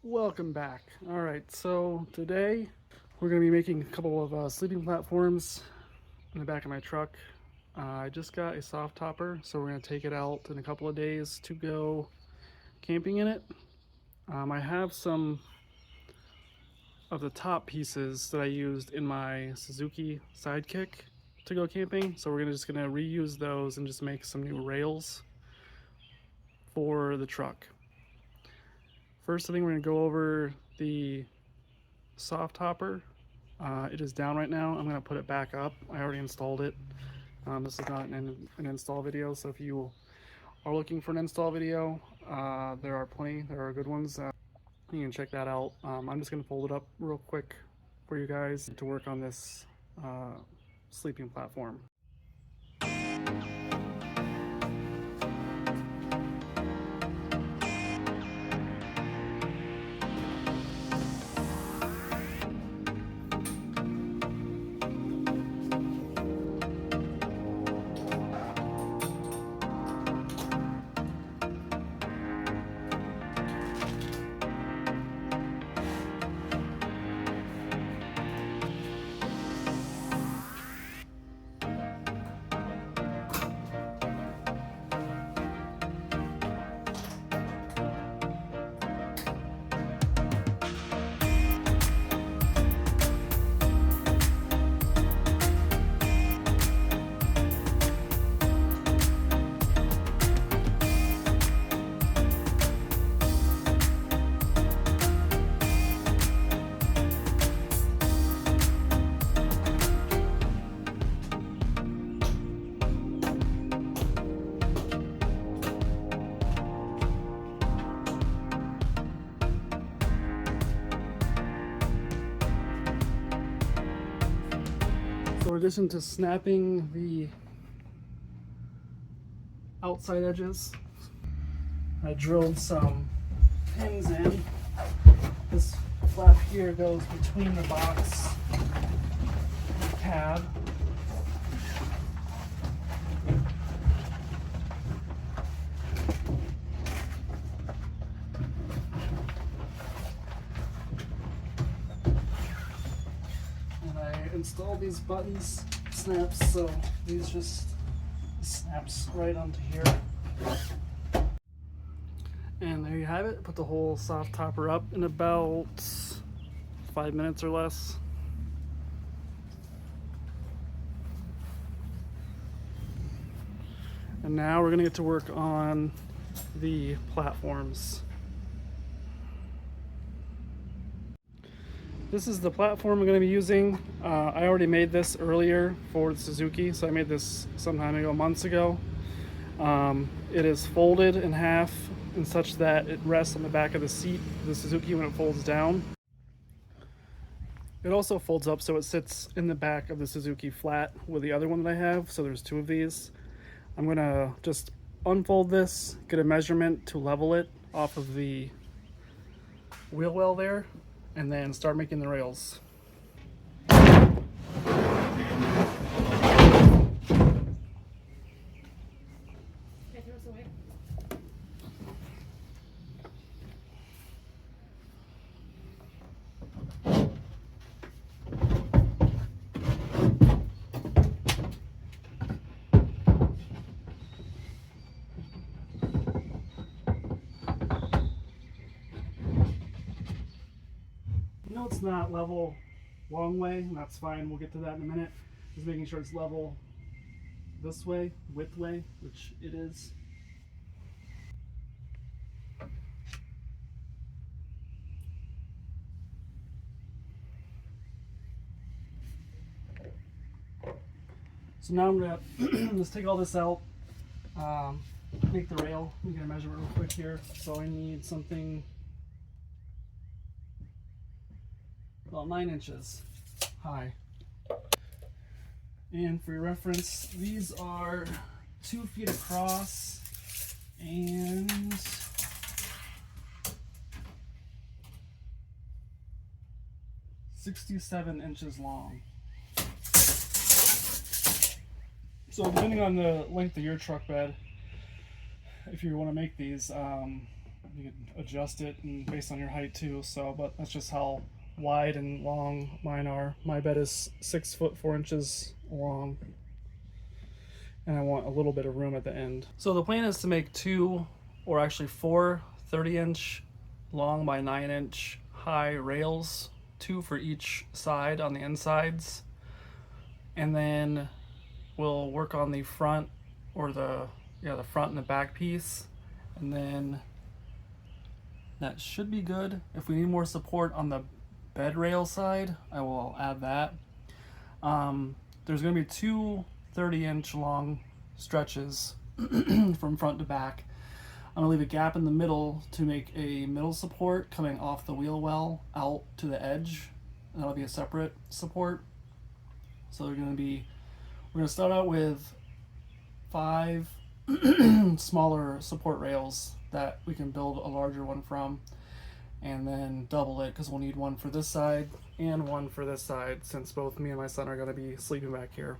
Welcome back. All right, so today we're going to be making a couple of sleeping platforms in the back of my truck. I just got a soft topper, so we're going to take it out in a couple of days to go camping in it. I have some of the top pieces that I used in my Suzuki Sidekick to go camping, so we're just going to reuse those and just make some new rails for the truck. First, I think we're going to go over the Softopper. It is down right now. I'm going to put it back up. I already installed it. This is not an install video, so if you are looking for an install video, there are plenty. There are good ones. You can check that out. I'm just going to fold it up real quick for you guys to work on this sleeping platform. So in addition to snapping the outside edges, I drilled some pins in. This flap here goes between the box and the cab. Install these buttons snaps, so these just snaps right onto here. And there you have it. Put the whole soft topper up in about 5 minutes or less. And now we're gonna get to work on the platforms. This is the platform I'm going to be using. I already made this earlier for the Suzuki, so I made this some time ago, months ago. It is folded in half in such that it rests on the back of the seat of the Suzuki when it folds down. It also folds up so it sits in the back of the Suzuki flat with the other one that I have, so there's two of these. I'm going to just unfold this, get a measurement to level it off of the wheel well there, and then start making the rails. No, it's not level long way, and that's fine. We'll get to that in a minute. Just making sure it's level this way, width way, which it is. So now I'm gonna just take all this out, make the rail. I'm gonna measure it real quick here. So I need something about 9 inches high. And for your reference, these are 2 feet across and 67 inches long. So depending on the length of your truck bed, if you want to make these, you can adjust it and based on your height too. So, but that's just how wide and long mine are. My bed is 6 foot 4 inches long, and I want a little bit of room at the end. So the plan is to make 2 or actually 4 30-inch long by 9-inch high rails, 2 for each side on the insides, and then we'll work on the front, or the front and the back piece, and then that should be good. If we need more support on the bed rail side, I will add that. There's going to be 2 30-inch long stretches from front to back. I'm going to leave a gap in the middle to make a middle support coming off the wheel well out to the edge. And that'll be a separate support. So we're going to start out with 5 smaller support rails that we can build a larger one from, and then double it because we'll need one for this side and one for this side, since both me and my son are going to be sleeping back here.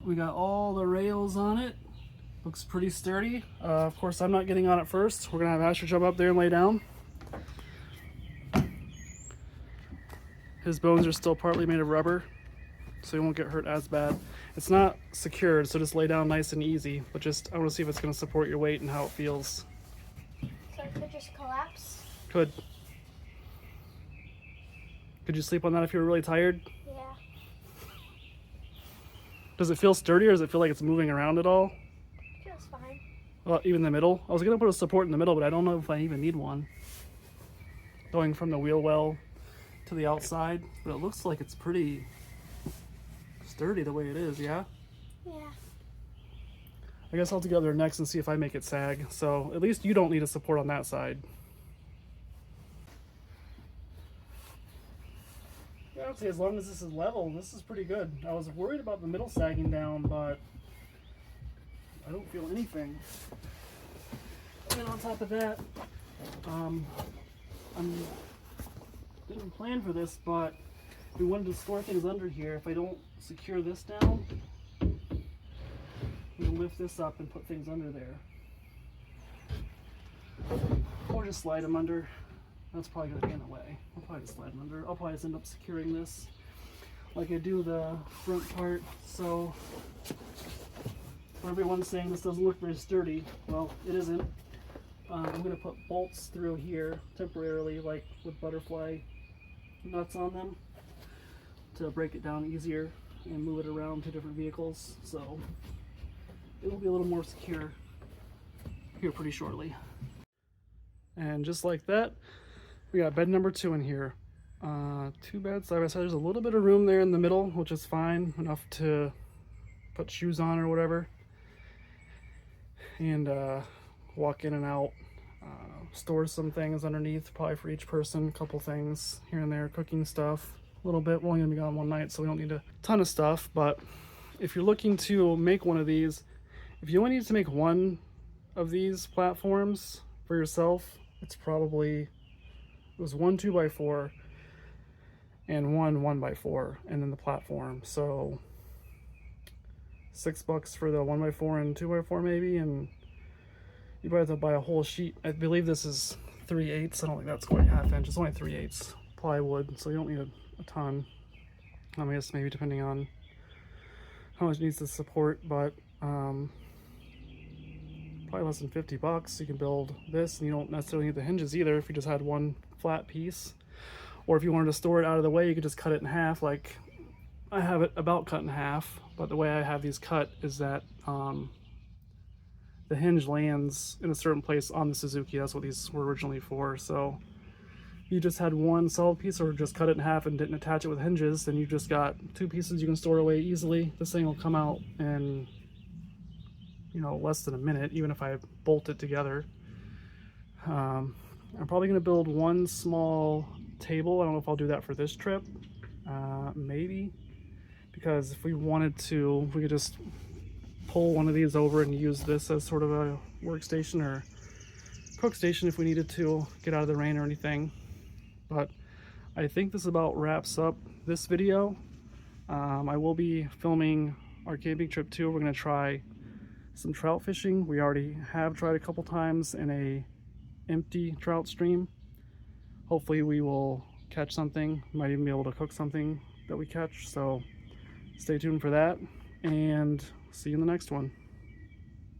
We got all the rails on it. Looks pretty sturdy. Of course, I'm not getting on it first. We're gonna have Asher jump up there and lay down. His bones are still partly made of rubber, so he won't get hurt as bad. It's not secured, so just lay down nice and easy, but just, I wanna see if it's gonna support your weight and how it feels. So it could just collapse? Could. Could you sleep on that if you were really tired? Yeah. Does it feel sturdy, or does it feel like it's moving around at all? It feels fine. Well, even the middle? I was gonna put a support in the middle, but I don't know if I even need one. Going from the wheel well to the outside, but it looks like it's pretty sturdy the way it is, yeah? Yeah. I guess I'll have to go there next and see if I make it sag. So at least you don't need a support on that side. Yeah, I would say as long as this is level, this is pretty good. I was worried about the middle sagging down, but I don't feel anything. And then on top of that, I didn't plan for this, but we wanted to store things under here. If I don't secure this down, we can lift this up and put things under there. Or just slide them under. That's probably going to be in the way. I'll probably just slide them under. I'll probably just end up securing this like I do the front part. So everyone's saying this doesn't look very sturdy. Well, it isn't. I'm going to put bolts through here temporarily, like with butterfly nuts on them, to break it down easier and move it around to different vehicles. So it will be a little more secure here pretty shortly. And just like that, we got bed number 2 in here. 2 beds side by side. There's a little bit of room there in the middle, which is fine, enough to put shoes on or whatever, and walk in and out. Store some things underneath, probably for each person, a couple things here and there, cooking stuff a little bit. We're only gonna be gone one night, so we don't need a ton of stuff. But if you're looking to make one of these, if you only need to make one of these platforms for yourself, it's probably, it was 1 2x4 and 1 1x4, and then the platform. So $6 for the 1x4 and 2x4 maybe, and you probably have to buy a whole sheet. I believe this is 3/8. I don't think that's quite ½ inch. It's only 3/8. plywood, so you don't need a ton. I guess maybe depending on how much it needs to support, but probably less than $50. You can build this, and you don't necessarily need the hinges either if you just had one flat piece. Or if you wanted to store it out of the way, you could just cut it in half. Like I have it about cut in half, but the way I have these cut is that the hinge lands in a certain place on the Suzuki. That's what these were originally for. So you just had one solid piece or just cut it in half and didn't attach it with hinges, then you just got two pieces you can store away easily. This thing will come out in, you know, less than a minute, even if I bolt it together. I'm probably going to build one small table. I don't know if I'll do that for this trip. Maybe, because if we wanted to, we could just pull one of these over and use this as sort of a workstation or cook station if we needed to get out of the rain or anything. But I think this about wraps up this video. I will be filming our camping trip too. We're going to try some trout fishing. We already have tried a couple times in a empty trout stream. Hopefully we will catch something. Might even be able to cook something that we catch. So stay tuned for that, and see you in the next one.